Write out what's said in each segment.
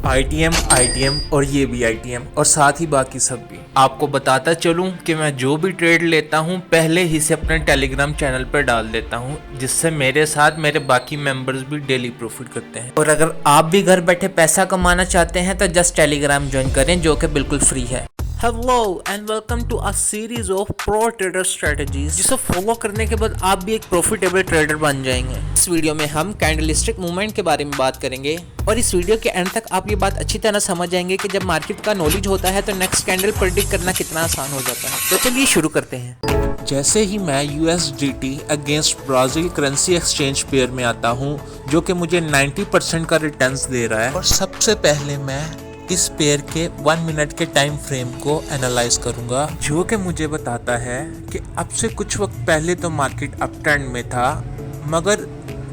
ITM और ये भी आईटीएम और साथ ही बाकी सब भी। आपको बताता चलूं कि मैं जो भी ट्रेड लेता हूं पहले ही से अपने टेलीग्राम चैनल पर डाल देता हूं, जिससे मेरे साथ मेरे बाकी मेंबर्स भी डेली प्रॉफिट करते हैं। और अगर आप भी घर बैठे पैसा कमाना चाहते हैं तो जस्ट टेलीग्राम ज्वाइन करें, जो कि बिल्कुल फ्री है। Hello and welcome to a series of pro trader strategies, जिसे फॉलो करने के बाद आप भी एक प्रॉफिटेबल ट्रेडर बन जाएंगे। इस वीडियो में हम कैंडलस्टिक मूवमेंट के बारे में बात करेंगे और इस वीडियो के एंड तक आप ये बात अच्छी तरह समझ जाएंगे कि जब मार्केट का नॉलेज होता है तो नेक्स्ट कैंडल प्रेडिक्ट करना कितना आसान हो जाता है। तो चलिए शुरू करते हैं। जैसे ही मैं USDT against Brazil currency exchange pair में आता हूँ, जो कि मुझे 90% का रिटर्न्स दे रहा है, और सबसे पहले मैं इस पेयर के 1 मिनट के टाइम फ्रेम को एनालाइज करूंगा, जो कि मुझे बताता है कि अब से कुछ वक्त पहले तो मार्केट अप ट्रेंड में था, मगर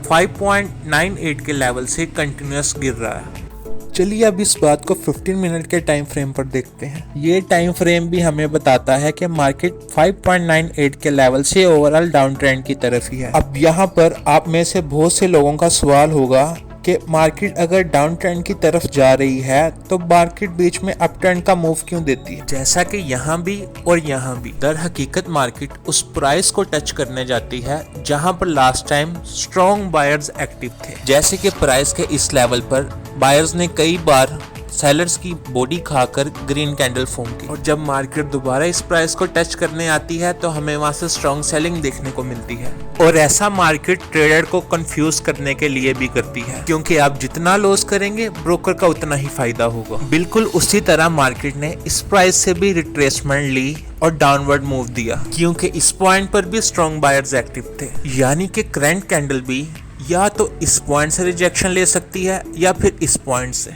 5.98 के लेवल से कंटिन्यूस गिर रहा है। चलिए अब इस बात को 15 मिनट के टाइम फ्रेम पर देखते हैं। ये टाइम फ्रेम भी हमें बताता है कि मार्केट 5.98 के लेवल से ओवरऑल डाउन ट्रेंड की तरफ ही है। अब यहाँ पर आप में से बहुत से लोगों का सवाल होगा कि मार्केट अगर डाउन ट्रेंड की तरफ जा रही है तो मार्केट बीच में अप ट्रेंड का मूव क्यों देती है। जैसा कि यहाँ भी और यहाँ भी दर हकीकत मार्केट उस प्राइस को टच करने जाती है जहाँ पर last time strong buyers active थे। जैसे कि प्राइस के इस लेवल पर बायर्स ने कई बार सेलर्स की बॉडी खाकर ग्रीन कैंडल फॉर्म की, और जब मार्केट दोबारा इस प्राइस को टच करने आती है तो हमें वहां से स्ट्रॉन्ग सेलिंग देखने को मिलती है। और ऐसा मार्केट ट्रेडर को कंफ्यूज करने के लिए भी करती है, क्योंकि आप जितना लॉस करेंगे ब्रोकर का उतना ही फायदा होगा। बिल्कुल उसी तरह मार्केट ने इस प्राइस से भी रिट्रेसमेंट ली और डाउनवर्ड मूव दिया, क्योंकि इस पॉइंट पर भी स्ट्रॉन्ग बायर्स एक्टिव थे। यानी कि करंट कैंडल भी या तो इस पॉइंट से रिजेक्शन ले सकती है या फिर इस पॉइंट से,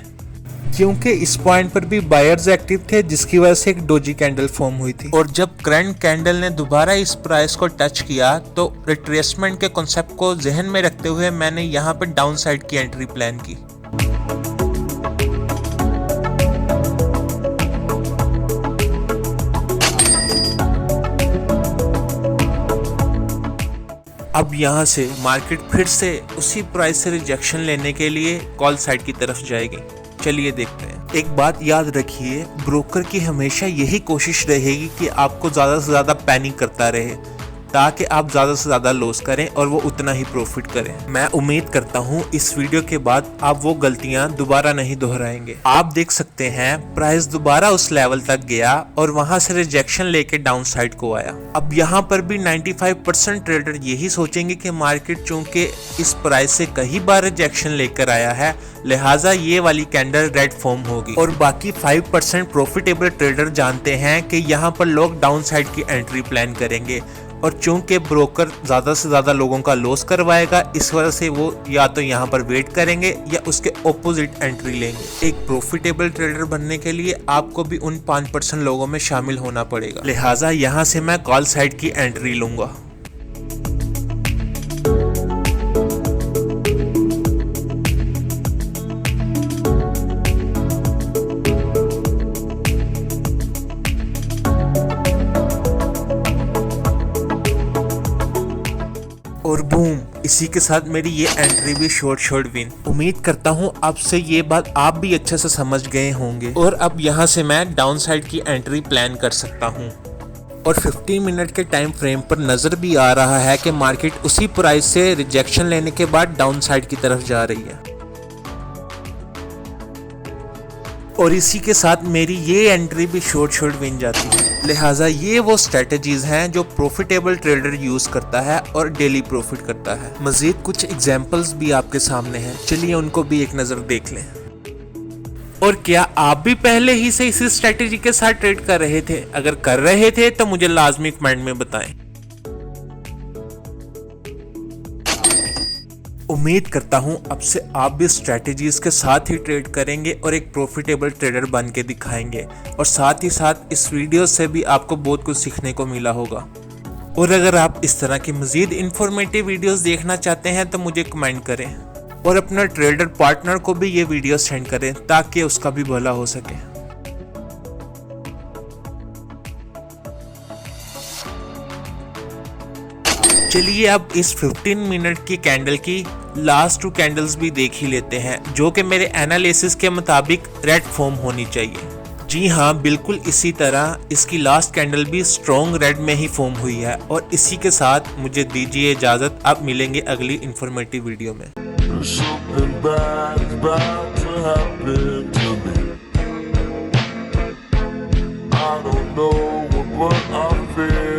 क्योंकि इस पॉइंट पर भी बायर्स एक्टिव थे, जिसकी वजह से एक डोजी कैंडल फॉर्म हुई थी। और जब करंट कैंडल ने दोबारा इस प्राइस को टच किया तो रिट्रेसमेंट के कॉन्सेप्ट को जहन में रखते हुए मैंने यहाँ पर डाउन साइड की एंट्री प्लान की। अब यहाँ से मार्केट फिर से उसी प्राइस से रिजेक्शन लेने के लिए कॉल साइड की तरफ जाएगी। चलिए देखते हैं। एक बात याद रखिए, ब्रोकर की हमेशा यही कोशिश रहेगी कि आपको ज़्यादा से ज़्यादा पैनिक करता रहे, ताकि आप ज़्यादा से ज़्यादा लॉस करें और वो उतना ही प्रॉफिट करें। मैं उम्मीद करता हूँ इस वीडियो के बाद आप वो गलतियाँ दोबारा नहीं दोहराएंगे। आप देख सकते हैं प्राइस दोबारा उस लेवल तक गया और वहाँ से रिजेक्शन लेके डाउन साइड को आया। अब यहाँ पर भी 95% ट्रेडर यही सोचेंगे कि मार्केट चूंकि इस प्राइस से कई बार रिजेक्शन लेकर आया है, लिहाजा ये वाली कैंडल रेड फॉर्म होगी। और बाकी 5% प्रॉफिटेबल ट्रेडर जानते हैं कि यहाँ पर लोग डाउन साइड की एंट्री प्लान करेंगे, और चूंकि ब्रोकर ज़्यादा से ज़्यादा लोगों का लॉस करवाएगा, इस वजह से वो या तो यहाँ पर वेट करेंगे या उसके ऑपोजिट एंट्री लेंगे। एक प्रॉफिटेबल ट्रेडर बनने के लिए आपको भी उन 5% लोगों में शामिल होना पड़ेगा, लिहाजा यहाँ से मैं कॉल साइड की एंट्री लूँगा। और बूम, इसी के साथ मेरी ये एंट्री भी शॉर्ट विन। उम्मीद करता हूँ अब से ये बात आप भी अच्छे से समझ गए होंगे, और अब यहाँ से मैं डाउन साइड की एंट्री प्लान कर सकता हूँ। और 15 मिनट के टाइम फ्रेम पर नज़र भी आ रहा है कि मार्केट उसी प्राइस से रिजेक्शन लेने के बाद डाउन साइड की तरफ जा रही है, और इसी के साथ मेरी ये एंट्री भी शॉर्ट विन जाती है। लिहाजा ये वो स्ट्रेटजीज हैं जो प्रॉफिटेबल ट्रेडर यूज करता है और डेली प्रॉफिट करता है। मजीद कुछ एग्जांपल्स भी आपके सामने हैं, चलिए उनको भी एक नज़र देख लें। और क्या आप भी पहले ही से इसी स्ट्रेटजी के साथ ट्रेड कर रहे थे? अगर कर रहे थे तो मुझे लाजमी कमेंट में बताएं। उम्मीद करता हूं अब से आप भी स्ट्रेटजीज के साथ ही ट्रेड करेंगे और एक प्रॉफिटेबल ट्रेडर बन के दिखाएंगे, और साथ ही साथ इस वीडियो से भी आपको बहुत कुछ सीखने को मिला होगा। और अगर आप इस तरह की मजीद इंफॉर्मेटिव वीडियोस देखना चाहते हैं तो मुझे कमेंट करें, और अपना ट्रेडर पार्टनर को भी ये वीडियो सेंड करें ताकि उसका भी भला हो सके। चलिए अब इस 15 मिनट की कैंडल की लास्ट 2 कैंडल्स भी देख ही लेते हैं, जो कि मेरे एनालिसिस के मुताबिक रेड फॉर्म होनी चाहिए। जी हाँ, बिल्कुल इसी तरह इसकी लास्ट कैंडल भी स्ट्रॉन्ग रेड में ही फॉर्म हुई है। और इसी के साथ मुझे दीजिए इजाज़त, आप मिलेंगे अगली इंफॉर्मेटिव वीडियो में। Something bad is bound to happen to me. I don't know what I feel.